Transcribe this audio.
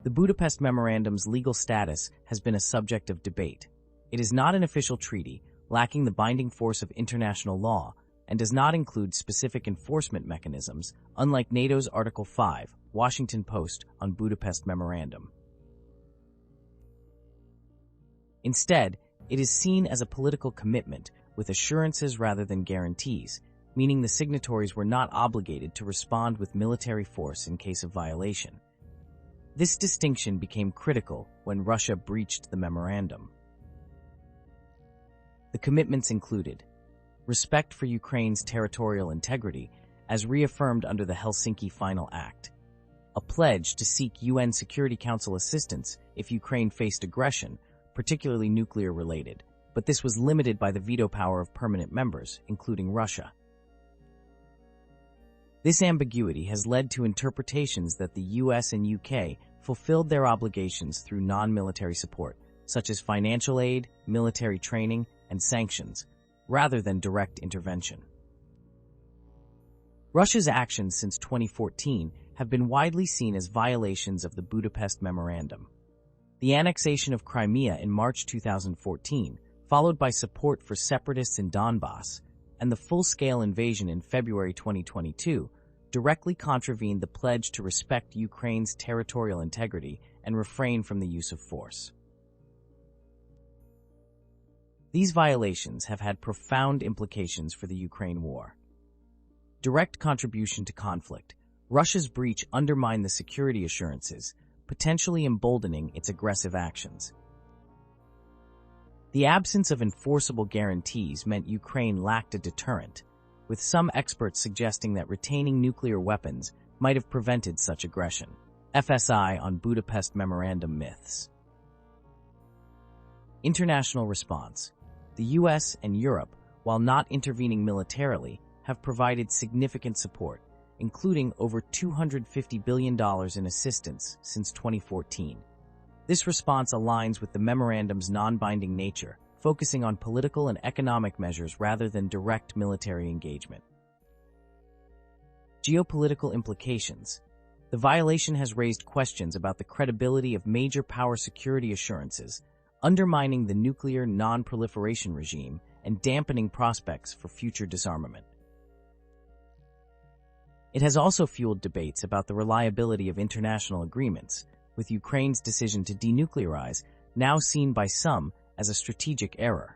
The Budapest Memorandum's legal status has been a subject of debate. It is not an official treaty, lacking the binding force of international law, and does not include specific enforcement mechanisms, unlike NATO's Article 5, Washington Post, on Budapest Memorandum. Instead, it is seen as a political commitment with assurances rather than guarantees, meaning the signatories were not obligated to respond with military force in case of violation. This distinction became critical when Russia breached the memorandum. The commitments included respect for Ukraine's territorial integrity as reaffirmed under the Helsinki Final Act, a pledge to seek UN Security Council assistance if Ukraine faced aggression, particularly nuclear-related, but this was limited by the veto power of permanent members, including Russia. This ambiguity has led to interpretations that the US and UK fulfilled their obligations through non-military support, such as financial aid, military training, and sanctions, rather than direct intervention. Russia's actions since 2014 have been widely seen as violations of the Budapest Memorandum. The annexation of Crimea in March 2014, followed by support for separatists in Donbass, and the full-scale invasion in February 2022, directly contravened the pledge to respect Ukraine's territorial integrity and refrain from the use of force. These violations have had profound implications for the Ukraine war. Direct contribution to conflict. Russia's breach undermined the security assurances, potentially emboldening its aggressive actions. The absence of enforceable guarantees meant Ukraine lacked a deterrent, with some experts suggesting that retaining nuclear weapons might have prevented such aggression. FSI on Budapest Memorandum myths. International response. The US and Europe, while not intervening militarily, have provided significant support, including over $250 billion in assistance since 2014. This response aligns with the memorandum's non-binding nature, focusing on political and economic measures rather than direct military engagement. Geopolitical implications. The violation has raised questions about the credibility of major power security assurances, undermining the nuclear non-proliferation regime and dampening prospects for future disarmament. It has also fueled debates about the reliability of international agreements, with Ukraine's decision to denuclearize now seen by some as a strategic error.